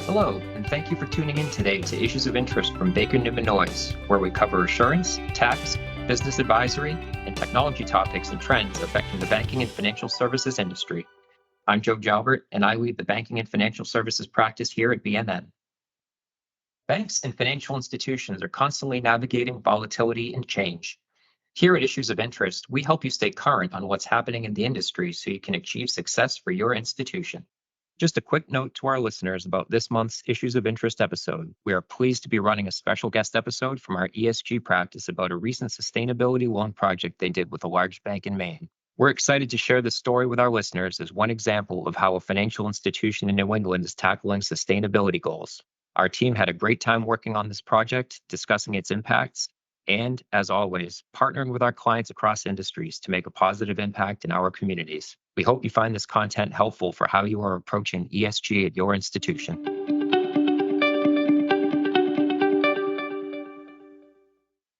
Hello, and thank you for tuning in today to Issues of Interest from Baker Newman Noyes, where we cover assurance, tax, business advisory, and technology topics and trends affecting the banking and financial services industry. I'm Joe Jalbert, and I lead the banking and financial services practice here at BNN. Banks and financial institutions are constantly navigating volatility and change. Here at Issues of Interest, we help you stay current on what's happening in the industry so you can achieve success for your institution. Just a quick note to our listeners about this month's Issues of Interest episode. We are pleased to be running a special guest episode from our ESG practice about a recent sustainability loan project they did with a large bank in Maine. We're excited to share this story with our listeners as one example of how a financial institution in New England is tackling sustainability goals. Our team had a great time working on this project, discussing its impacts, and, as always, partnering with our clients across industries to make a positive impact in our communities. We hope you find this content helpful for how you are approaching ESG at your institution.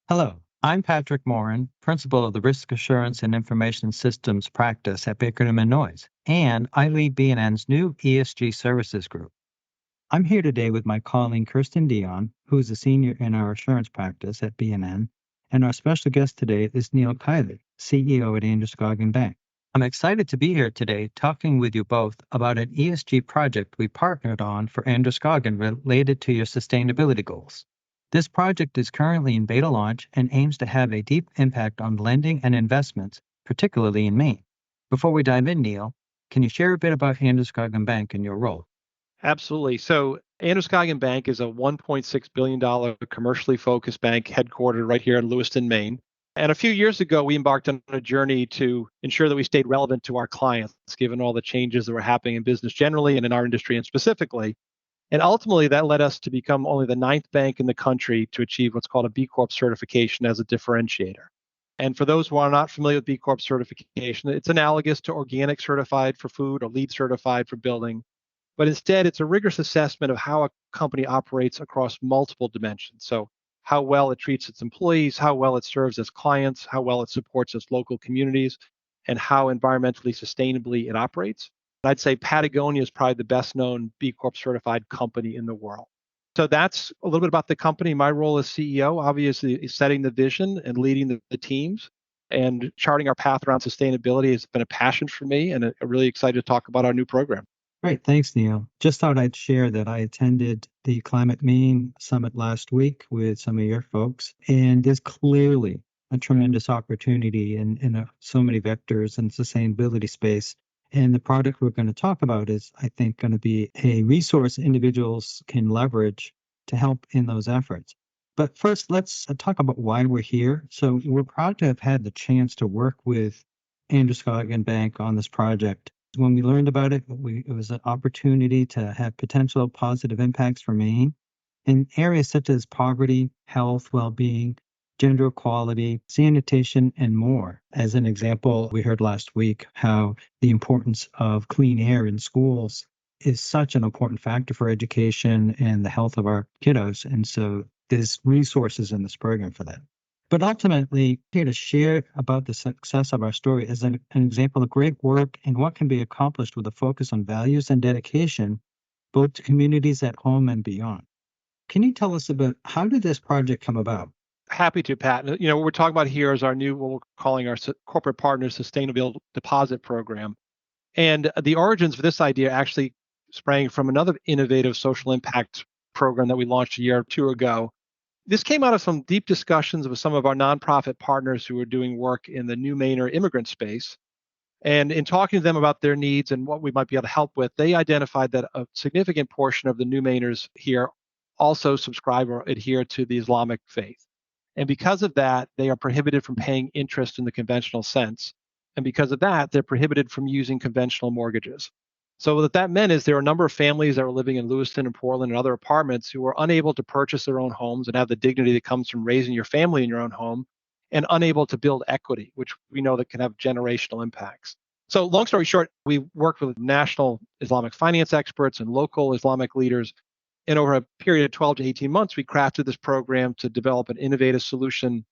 Hello, I'm Patrick Morin, Principal of the Risk Assurance and Information Systems practice at Baker Newman Noyes, and I lead BNN's new ESG Services Group. I'm here today with my colleague Kirsten Dion, who is a senior in our assurance practice at BNN, and our special guest today is Neil Kiley, CEO at Androscoggin Bank. I'm excited to be here today talking with you both about an ESG project we partnered on for Androscoggin related to your sustainability goals. This project is currently in beta launch and aims to have a deep impact on lending and investments, particularly in Maine. Before we dive in, Neil, can you share a bit about Androscoggin Bank and your role? Absolutely. So Androscoggin Bank is a $1.6 billion commercially focused bank headquartered right here in Lewiston, Maine. And a few years ago, we embarked on a journey to ensure that we stayed relevant to our clients, given all the changes that were happening in business generally and in our industry and specifically. And ultimately, that led us to become only the 9th bank in the country to achieve what's called a B Corp certification as a differentiator. And for those who are not familiar with B Corp certification, it's analogous to organic certified for food or LEED certified for building. But instead, it's a rigorous assessment of how a company operates across multiple dimensions. So how well it treats its employees, how well it serves its clients, how well it supports its local communities, and how environmentally sustainably it operates. And I'd say Patagonia is probably the best known B Corp certified company in the world. So that's a little bit about the company. My role as CEO, obviously, is setting the vision and leading the teams. And charting our path around sustainability has been a passion for me, and I'm really excited to talk about our new program. Great. Thanks, Neil. Just thought I'd share that I attended the Climate Maine Summit last week with some of your folks, and there's clearly a tremendous opportunity in so many vectors in sustainability space. And the product we're going to talk about is, I think, going to be a resource individuals can leverage to help in those efforts. But first, let's talk about why we're here. So we're proud to have had the chance to work with Androscoggin Bank on this project. When we learned about it, it was an opportunity to have potential positive impacts for Maine in areas such as poverty, health, well-being, gender equality, sanitation, and more. As an example, we heard last week how the importance of clean air in schools is such an important factor for education and the health of our kiddos. And so there's resources in this program for that. But ultimately, here to share about the success of our story is an example of great work and what can be accomplished with a focus on values and dedication, both to communities at home and beyond. Can you tell us about how did this project come about? Happy to, Pat. What we're talking about here is our new, what we're calling our Corporate Partners Sustainable Deposit Program. And the origins for this idea actually sprang from another innovative social impact program that we launched a year or two ago. This came out of some deep discussions with some of our nonprofit partners who are doing work in the new Mainer immigrant space. And in talking to them about their needs and what we might be able to help with, they identified that a significant portion of the new Mainers here also subscribe or adhere to the Islamic faith. And because of that, they are prohibited from paying interest in the conventional sense. And because of that, they're prohibited from using conventional mortgages. So what that meant is there are a number of families that were living in Lewiston and Portland and other apartments who were unable to purchase their own homes and have the dignity that comes from raising your family in your own home, and unable to build equity, which we know that can have generational impacts. So long story short, we worked with national Islamic finance experts and local Islamic leaders. And over a period of 12 to 18 months, we crafted this program to develop an innovative solution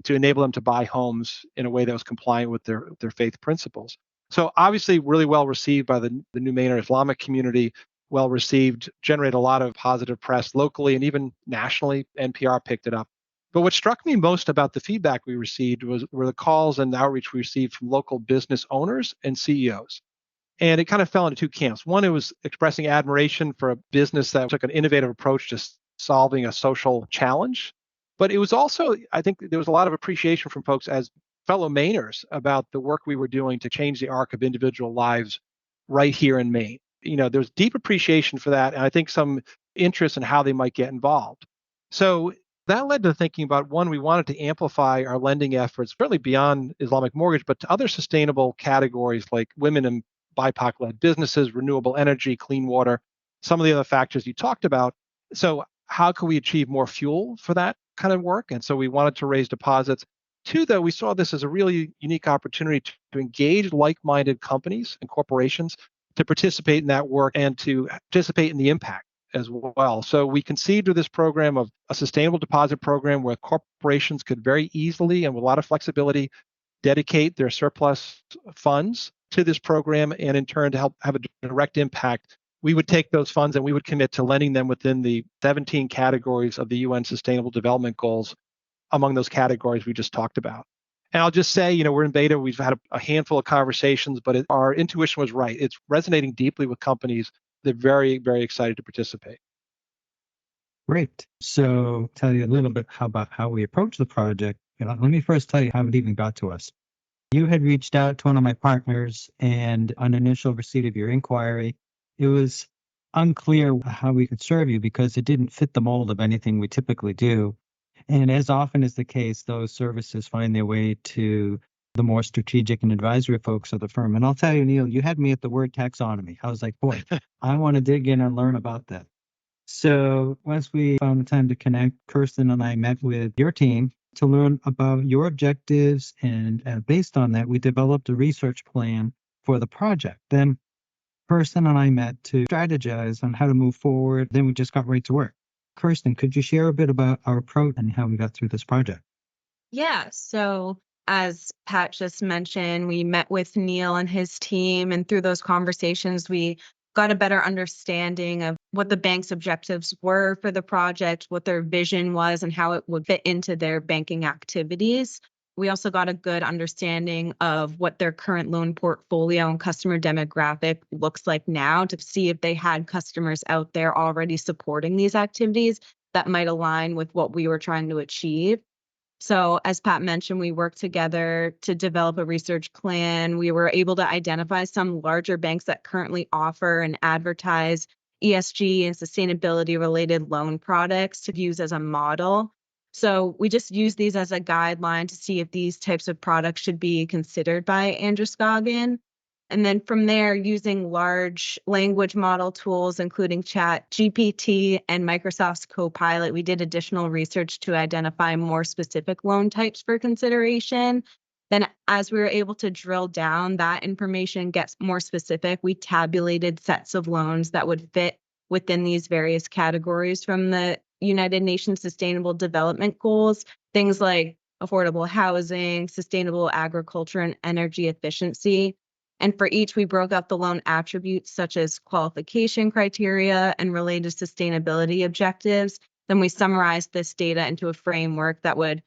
to enable them to buy homes in a way that was compliant with their faith principles. So obviously really well received by the new Maine Islamic community, well received, generated a lot of positive press locally and even nationally. NPR picked it up. But what struck me most about the feedback we received were the calls and outreach we received from local business owners and CEOs. And it kind of fell into two camps. One, it was expressing admiration for a business that took an innovative approach to solving a social challenge. But it was also, I think there was a lot of appreciation from folks as fellow Mainers about the work we were doing to change the arc of individual lives right here in Maine. There's deep appreciation for that, and I think some interest in how they might get involved. So that led to thinking about one, we wanted to amplify our lending efforts, certainly beyond Islamic mortgage, but to other sustainable categories like women and BIPOC-led businesses, renewable energy, clean water, some of the other factors you talked about. So how can we achieve more fuel for that kind of work? And so we wanted to raise deposits. Two, though, we saw this as a really unique opportunity to engage like-minded companies and corporations to participate in that work and to participate in the impact as well. So we conceived of this program of a sustainable deposit program where corporations could very easily and with a lot of flexibility dedicate their surplus funds to this program, and in turn to help have a direct impact. We would take those funds and we would commit to lending them within the 17 categories of the UN Sustainable Development Goals among those categories we just talked about. And I'll just say, we're in beta. We've had a handful of conversations, but our intuition was right. It's resonating deeply with companies. They're very, very excited to participate. Great. So tell you a little bit about how we approach the project. Let me first tell you how it even got to us. You had reached out to one of my partners, and on initial receipt of your inquiry, it was unclear how we could serve you because it didn't fit the mold of anything we typically do. And as often is the case, those services find their way to the more strategic and advisory folks of the firm. And I'll tell you, Neil, you had me at the word taxonomy. I was like, boy, I want to dig in and learn about that. So once we found the time to connect, Kirsten and I met with your team to learn about your objectives. And based on that, we developed a research plan for the project. Then Kirsten and I met to strategize on how to move forward. Then we just got right to work. Kirsten, could you share a bit about our approach and how we got through this project? Yeah. So as Pat just mentioned, we met with Neil and his team, and through those conversations, we got a better understanding of what the bank's objectives were for the project, what their vision was, and how it would fit into their banking activities. We also got a good understanding of what their current loan portfolio and customer demographic looks like now to see if they had customers out there already supporting these activities that might align with what we were trying to achieve. So as Pat mentioned, we worked together to develop a research plan. We were able to identify some larger banks that currently offer and advertise ESG and sustainability related loan products to use as a model. So we just use these as a guideline to see if these types of products should be considered by Androscoggin. And then from there, using large language model tools, including Chat GPT and Microsoft's Copilot, we did additional research to identify more specific loan types for consideration. Then as we were able to drill down, that information gets more specific. We tabulated sets of loans that would fit within these various categories from the United Nations Sustainable Development Goals, things like affordable housing, sustainable agriculture, and energy efficiency. And for each, we broke out the loan attributes such as qualification criteria and related sustainability objectives. Then we summarized this data into a framework that would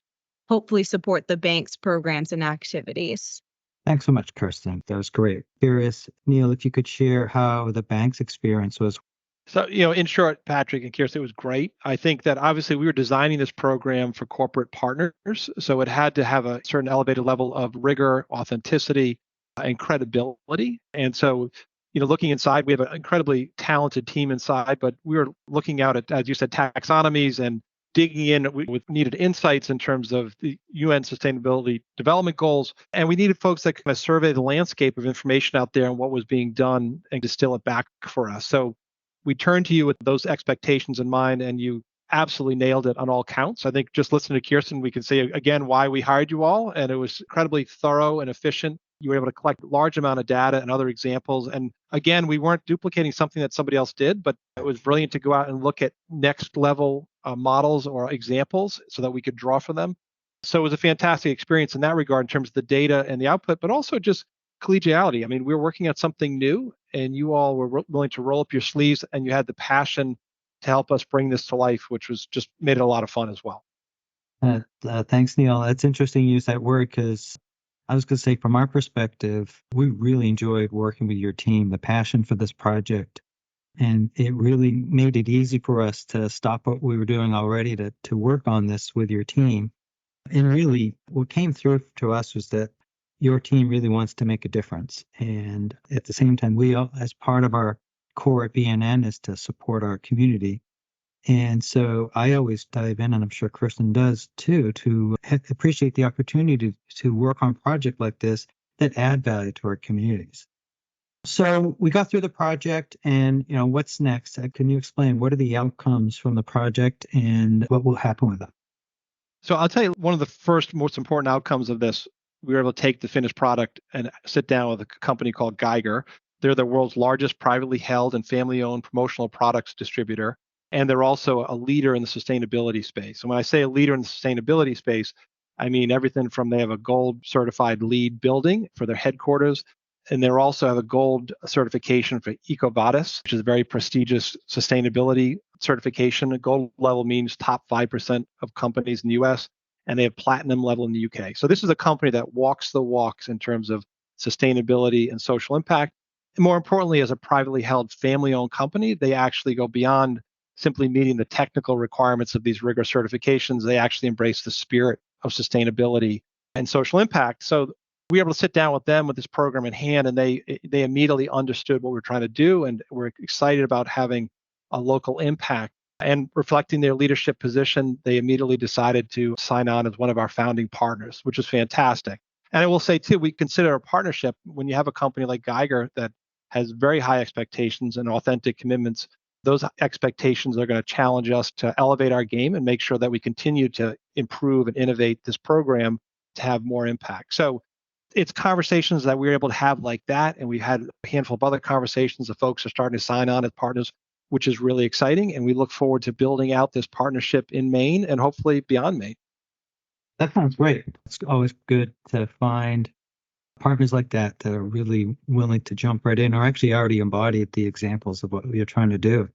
hopefully support the bank's programs and activities. Thanks so much, Kirsten. That was great. Curious, Neil, if you could share how the bank's experience was. So, in short, Patrick and Kirsten, it was great. I think that obviously we were designing this program for corporate partners, so it had to have a certain elevated level of rigor, authenticity, and credibility. And so, looking inside, we have an incredibly talented team inside, but we were looking out at, as you said, taxonomies and digging in with needed insights in terms of the UN Sustainability Development Goals. And we needed folks that kind of survey the landscape of information out there and what was being done and distill it back for us. So we turned to you with those expectations in mind, and you absolutely nailed it on all counts. I think just listening to Kirsten, we can say again why we hired you all, and it was incredibly thorough and efficient. You were able to collect a large amount of data and other examples. And again, we weren't duplicating something that somebody else did, but it was brilliant to go out and look at next level models or examples so that we could draw from them. So it was a fantastic experience in that regard in terms of the data and the output, but also just collegiality. I mean, we were working on something new, and you all were willing to roll up your sleeves, and you had the passion to help us bring this to life, which was just made it a lot of fun as well. Thanks, Neil. It's interesting you use that word because I was going to say, from our perspective, we really enjoyed working with your team, the passion for this project. And it really made it easy for us to stop what we were doing already to work on this with your team. And really, what came through to us was that your team really wants to make a difference. And at the same time, we, as part of our core at BNN, is to support our community. And so I always dive in, and I'm sure Kristen does too, to appreciate the opportunity to work on a project like this that add value to our communities. So we got through the project, and what's next? Can you explain what are the outcomes from the project and what will happen with it? So I'll tell you, one of the first most important outcomes of this, we were able to take the finished product and sit down with a company called Geiger. They're the world's largest privately held and family-owned promotional products distributor. And they're also a leader in the sustainability space. And when I say a leader in the sustainability space, I mean everything from they have a gold certified LEED building for their headquarters. And they also have a gold certification for EcoVadis, which is a very prestigious sustainability certification. A gold level means top 5% of companies in the US, and they have platinum level in the UK. So this is a company that walks the walks in terms of sustainability and social impact. And more importantly, as a privately held family-owned company, they actually go beyond simply meeting the technical requirements of these rigorous certifications. They actually embrace the spirit of sustainability and social impact. So we were able to sit down with them with this program in hand, and they immediately understood what we're trying to do, and we're excited about having a local impact. And reflecting their leadership position, they immediately decided to sign on as one of our founding partners, which is fantastic. And I will say too, we consider a partnership when you have a company like Geiger that has very high expectations and authentic commitments. Those expectations are going to challenge us to elevate our game and make sure that we continue to improve and innovate this program to have more impact. So it's conversations that we were able to have like that. And we've had a handful of other conversations that folks are starting to sign on as partners, which is really exciting. And we look forward to building out this partnership in Maine and hopefully beyond Maine. That sounds great. It's always good to find partners like that that are really willing to jump right in or actually already embodied the examples of what we are trying to do.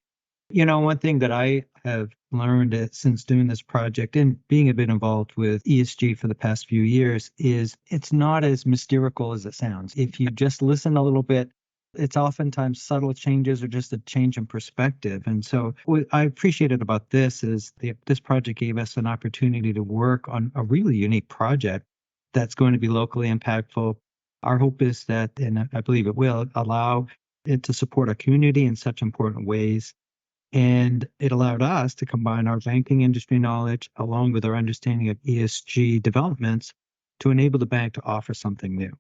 One thing that I have learned since doing this project and being a bit involved with ESG for the past few years is it's not as mystical as it sounds. If you just listen a little bit, it's oftentimes subtle changes or just a change in perspective. And so what I appreciated about this is this project gave us an opportunity to work on a really unique project that's going to be locally impactful. Our hope is that, and I believe it will, allow it to support our community in such important ways. And it allowed us to combine our banking industry knowledge along with our understanding of ESG developments to enable the bank to offer something new.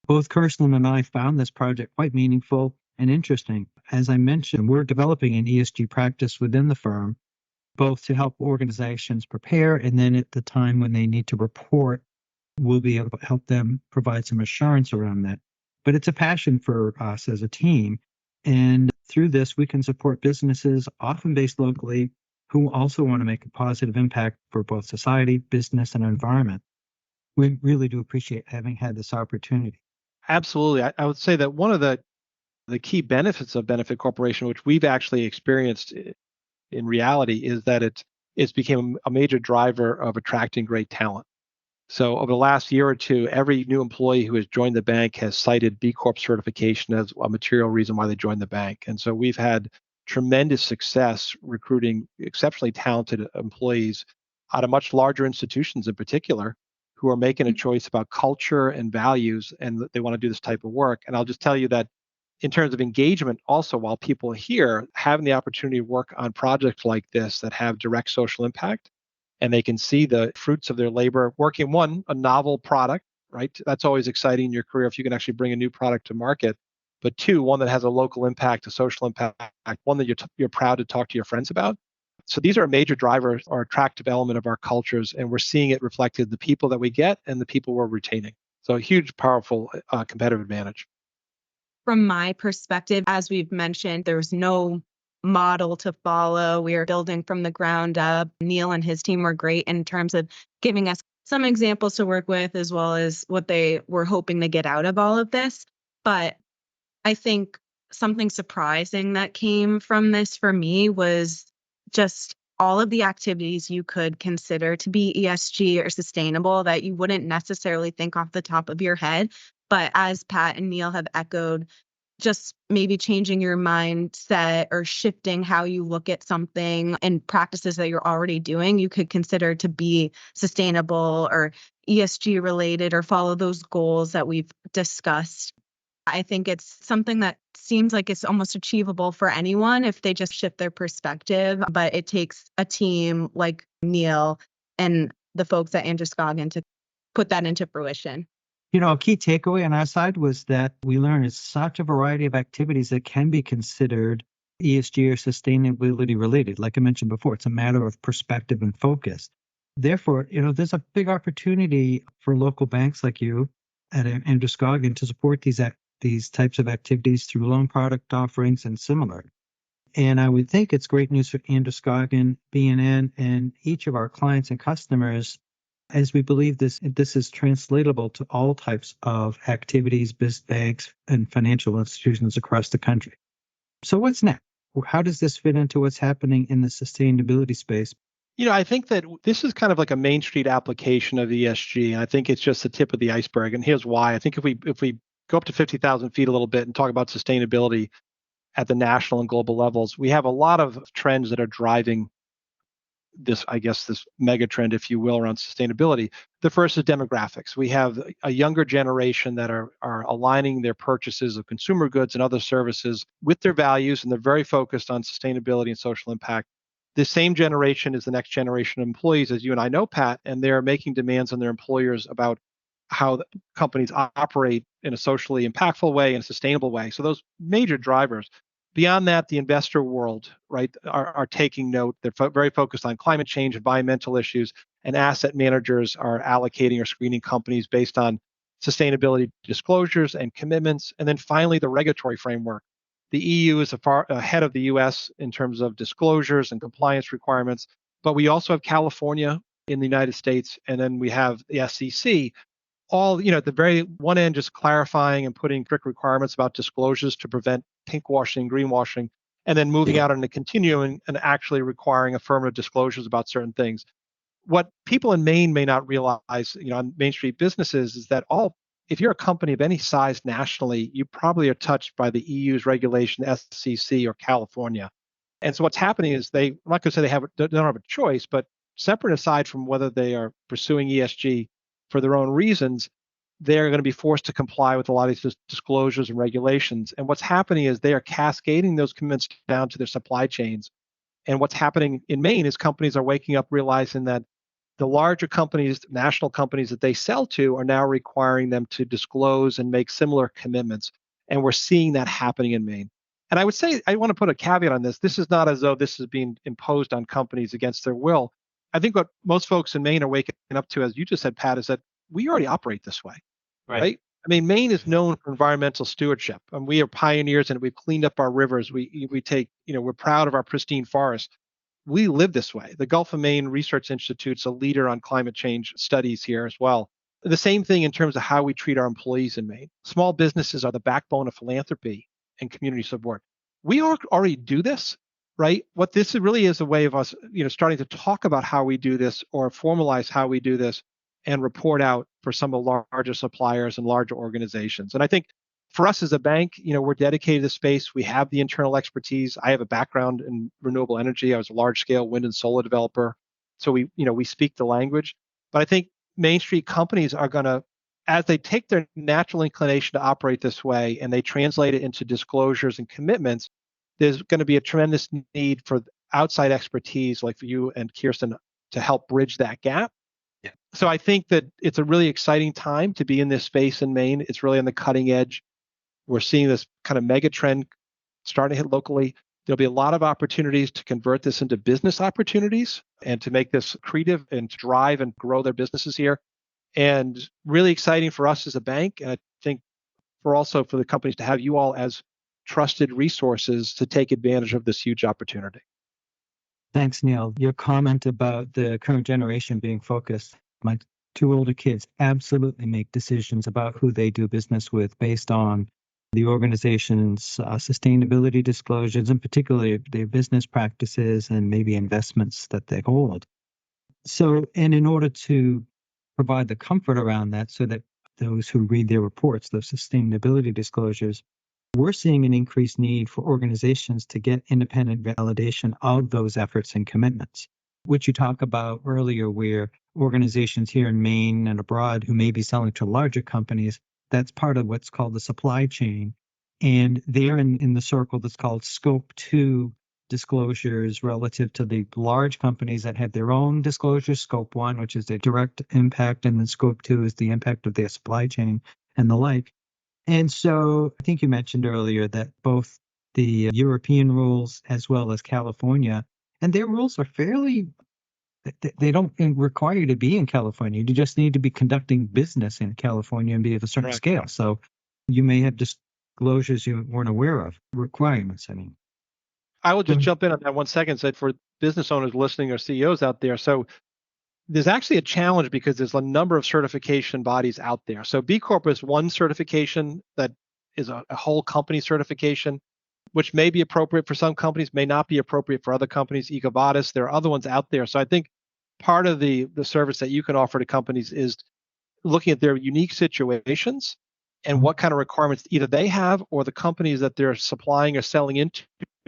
Both Kirsten and I found this project quite meaningful and interesting. As I mentioned, we're developing an ESG practice within the firm, both to help organizations prepare and then at the time when they need to report, we'll be able to help them provide some assurance around that. But it's a passion for us as a team. And through this, we can support businesses, often based locally, who also want to make a positive impact for both society, business, and environment. We really do appreciate having had this opportunity. Absolutely. I would say that one of the key benefits of Benefit Corporation, which we've actually experienced in reality, is that it's become a major driver of attracting great talent. So over the last year or two, every new employee who has joined the bank has cited B Corp certification as a material reason why they joined the bank. And so we've had tremendous success recruiting exceptionally talented employees out of much larger institutions in particular who are making a choice about culture and values and they want to do this type of work. And I'll just tell you that in terms of engagement, also while people are here, having the opportunity to work on projects like this that have direct social impact, and they can see the fruits of their labor working a novel product, right? That's always exciting in your career if you can actually bring a new product to market. But two, one that has a local impact, a social impact, one that you're proud to talk to your friends about. So these are a major driver or attractive element of our cultures, and we're seeing it reflected in the people that we get and the people we're retaining. So a huge, powerful competitive advantage. From my perspective, as we've mentioned, there's no model to follow. We are building from the ground up. Neil and his team were great in terms of giving us some examples to work with as well as what they were hoping to get out of all of this. But I think something surprising that came from this for me was just all of the activities you could consider to be ESG or sustainable that you wouldn't necessarily think off the top of your head. But as Pat and Neil have echoed, just maybe changing your mindset or shifting how you look at something and practices that you're already doing, you could consider to be sustainable or ESG related or follow those goals that we've discussed. I think it's something that seems like it's almost achievable for anyone if they just shift their perspective, but it takes a team like Neil and the folks at Androscoggin to put that into fruition. A key takeaway on our side was that we learned it's such a variety of activities that can be considered ESG or sustainability related. Like I mentioned before, it's a matter of perspective and focus. Therefore, there's a big opportunity for local banks like you at Androscoggin to support these types of activities through loan product offerings and similar. And I would think it's great news for Androscoggin, BNN, and each of our clients and customers, as we believe this is translatable to all types of activities, business banks, and financial institutions across the country. So what's next? How does this fit into what's happening in the sustainability space? I think that this is kind of like a Main Street application of ESG. And I think it's just the tip of the iceberg. And here's why. I think if we go up to 50,000 feet a little bit and talk about sustainability at the national and global levels, we have a lot of trends that are driving this mega trend, if you will, around sustainability. The first is demographics. We have a younger generation that are aligning their purchases of consumer goods and other services with their values, and they're very focused on sustainability and social impact. This same generation is the next generation of employees, as you and I know, Pat, and they're making demands on their employers about how the companies operate in a socially impactful way and a sustainable way. So those major drivers. Beyond that, the investor world, right, are taking note. They're very focused on climate change, environmental issues, and asset managers are allocating or screening companies based on sustainability disclosures and commitments. And then finally, the regulatory framework. The EU is far ahead of the US in terms of disclosures and compliance requirements, but we also have California in the United States, and then we have the SEC, all, at the very one end, just clarifying and putting strict requirements about disclosures to prevent pinkwashing, greenwashing, and then moving out on the continuum and actually requiring affirmative disclosures about certain things. What people in Maine may not realize, on Main Street businesses, is that if you're a company of any size nationally, you probably are touched by the EU's regulation, SEC, or California. And so what's happening is I'm not going to say they don't have a choice, but separate aside from whether they are pursuing ESG for their own reasons, they're going to be forced to comply with a lot of these disclosures and regulations. And what's happening is they are cascading those commitments down to their supply chains. And what's happening in Maine is companies are waking up realizing that the larger companies, national companies that they sell to, are now requiring them to disclose and make similar commitments. And we're seeing that happening in Maine. And I would say, I want to put a caveat on this. This is not as though this is being imposed on companies against their will. I think what most folks in Maine are waking up to, as you just said, Pat, is that we already operate this way, right? I mean, Maine is known for environmental stewardship, and we are pioneers in it. We've cleaned up our rivers. We take, we're proud of our pristine forests. We live this way. The Gulf of Maine Research Institute's a leader on climate change studies here as well. The same thing in terms of how we treat our employees in Maine. Small businesses are the backbone of philanthropy and community support. We already do this, right? What this really is a way of us, starting to talk about how we do this or formalize how we do this and report out for some of the larger suppliers and larger organizations. And I think for us as a bank, we're dedicated to space. We have the internal expertise. I have a background in renewable energy. I was a large-scale wind and solar developer. So we speak the language. But I think Main Street companies are going to, as they take their natural inclination to operate this way and they translate it into disclosures and commitments, there's going to be a tremendous need for outside expertise like for you and Kirsten to help bridge that gap. Yeah. So I think that it's a really exciting time to be in this space in Maine. It's really on the cutting edge. We're seeing this kind of mega trend starting to hit locally. There'll be a lot of opportunities to convert this into business opportunities and to make this accretive and to drive and grow their businesses here. And really exciting for us as a bank. And I think for the companies to have you all as trusted resources to take advantage of this huge opportunity. Thanks, Neil. Your comment about the current generation being focused, my two older kids absolutely make decisions about who they do business with based on the organization's sustainability disclosures, and particularly their business practices and maybe investments that they hold. So, and in order to provide the comfort around that so that those who read their reports, those sustainability disclosures, we're seeing an increased need for organizations to get independent validation of those efforts and commitments, which you talk about earlier, where organizations here in Maine and abroad who may be selling to larger companies, that's part of what's called the supply chain. And they're in the circle that's called Scope 2 disclosures relative to the large companies that have their own disclosures, Scope 1, which is their direct impact, and then Scope 2 is the impact of their supply chain and the like. And so I think you mentioned earlier that both the European rules as well as California, and their rules are fairly, they don't require you to be in California. You just need to be conducting business in California and be of a certain Correct. scale. So you may have disclosures you weren't aware of, requirements, I mean. I will just Mhm. jump in on that 1 second, said for business owners listening or CEOs out there. So there's actually a challenge because there's a number of certification bodies out there. So B Corp is one certification that is a whole company certification, which may be appropriate for some companies, may not be appropriate for other companies. EcoVadis, there are other ones out there. So I think part of the service that you can offer to companies is looking at their unique situations and what kind of requirements either they have or the companies that they're supplying or selling into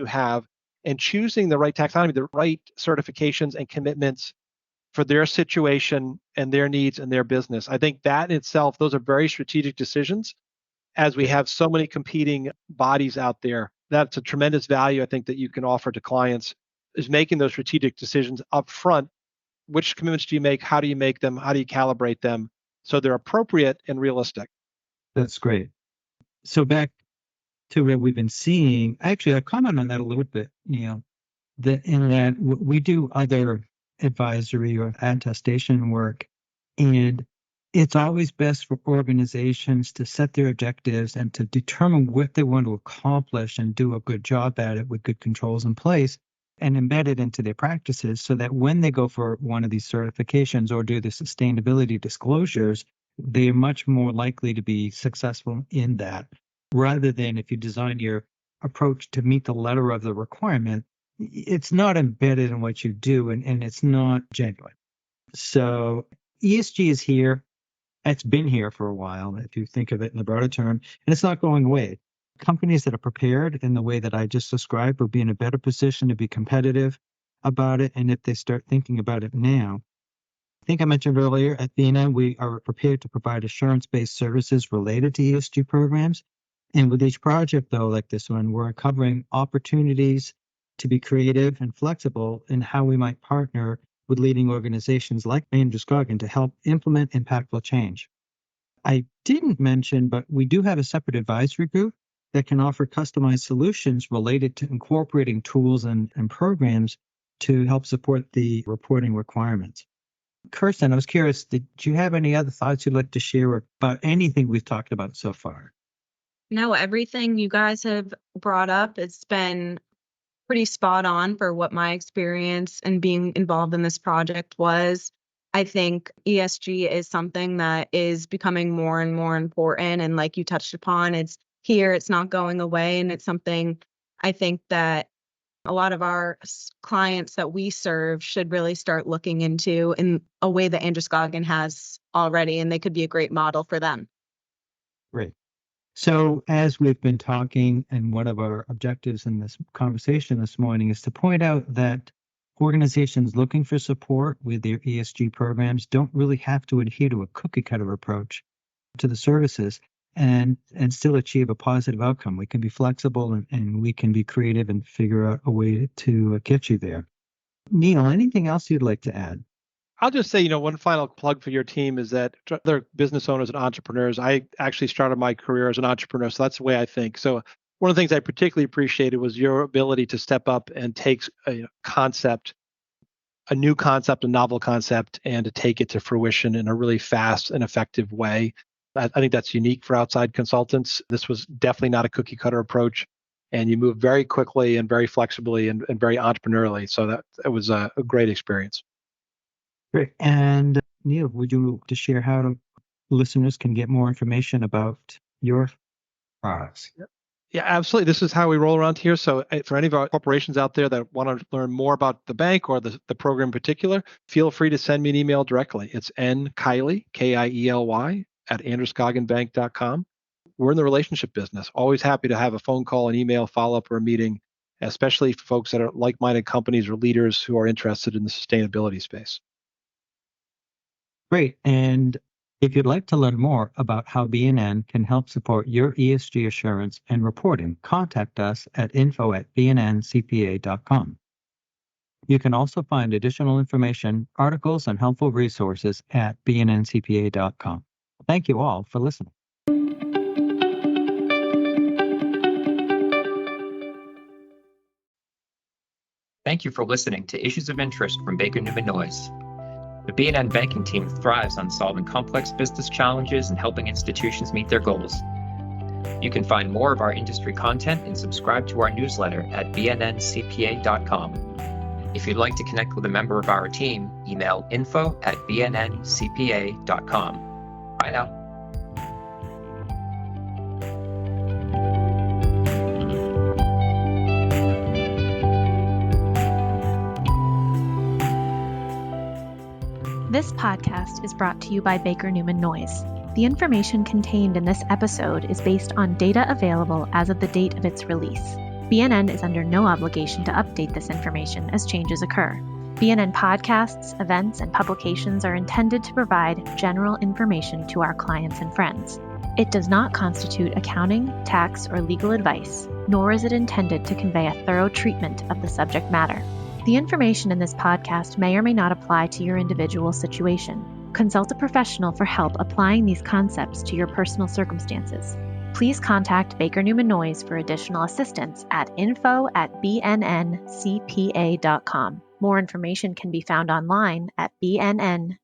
have, and choosing the right taxonomy, the right certifications and commitments for their situation and their needs and their business. I think that in itself, those are very strategic decisions as we have so many competing bodies out there. That's a tremendous value I think that you can offer to clients, is making those strategic decisions up front. Which commitments do you make? How do you make them? How do you calibrate them so they're appropriate and realistic? That's great. So back to what we've been seeing, actually, I comment on that a little bit, Neil, that in that we do other advisory or attestation work, and it's always best for organizations to set their objectives and to determine what they want to accomplish and do a good job at it with good controls in place and embed it into their practices so that when they go for one of these certifications or do the sustainability disclosures, they're much more likely to be successful in that, rather than if you design your approach to meet the letter of the requirement, it's not embedded in what you do, and it's not genuine. So ESG is here. It's been here for a while, if you think of it in the broader term, and it's not going away. Companies that are prepared in the way that I just described will be in a better position to be competitive about it. And if they start thinking about it now, I think I mentioned earlier, at Athena, we are prepared to provide assurance-based services related to ESG programs. And with each project, though, like this one, we're uncovering opportunities to be creative and flexible in how we might partner with leading organizations like Androscoggin to help implement impactful change. I didn't mention, but we do have a separate advisory group that can offer customized solutions related to incorporating tools and programs to help support the reporting requirements. Kirsten, I was curious, did you have any other thoughts you'd like to share about anything we've talked about so far? No, everything you guys have brought up, it's been pretty spot on for what my experience and being involved in this project was. I think ESG is something that is becoming more and more important. And like you touched upon, it's here, it's not going away. And it's something I think that a lot of our clients that we serve should really start looking into in a way that Androscoggin has already, and they could be a great model for them. Great. So, as we've been talking, and one of our objectives in this conversation this morning is to point out that organizations looking for support with their ESG programs don't really have to adhere to a cookie cutter approach to the services and still achieve a positive outcome. We can be flexible and we can be creative and figure out a way to get you there. Neil, anything else you'd like to add? I'll just say, one final plug for your team is that other business owners and entrepreneurs, I actually started my career as an entrepreneur, so that's the way I think. So one of the things I particularly appreciated was your ability to step up and take a concept, a new concept, a novel concept, and to take it to fruition in a really fast and effective way. I think that's unique for outside consultants. This was definitely not a cookie cutter approach, and you moved very quickly and very flexibly and very entrepreneurially. So that it was a great experience. Great. And Neil, would you to share how listeners can get more information about your products? Yeah, absolutely. This is how we roll around here. So for any of our corporations out there that want to learn more about the bank or the program in particular, feel free to send me an email directly. It's nkiley, Kiely, at androscogginbank.com. We're in the relationship business. Always happy to have a phone call, an email, follow-up, or a meeting, especially for folks that are like-minded companies or leaders who are interested in the sustainability space. Great. And if you'd like to learn more about how BNN can help support your ESG assurance and reporting, contact us at info@bnncpa.com. You can also find additional information, articles, and helpful resources at bnncpa.com. Thank you all for listening. Thank you for listening to Issues of Interest from Baker Newman Noyes. The BNN banking team thrives on solving complex business challenges and helping institutions meet their goals. You can find more of our industry content and subscribe to our newsletter at bnncpa.com. If you'd like to connect with a member of our team, email info@bnncpa.com. Bye now. This podcast is brought to you by Baker Newman Noyes. The information contained in this episode is based on data available as of the date of its release. BNN is under no obligation to update this information as changes occur. BNN podcasts, events, and publications are intended to provide general information to our clients and friends. It does not constitute accounting, tax, or legal advice, nor is it intended to convey a thorough treatment of the subject matter. The information in this podcast may or may not apply to your individual situation. Consult a professional for help applying these concepts to your personal circumstances. Please contact Baker Newman Noyes for additional assistance at info@bnncpa.com. More information can be found online at bnncpa.com.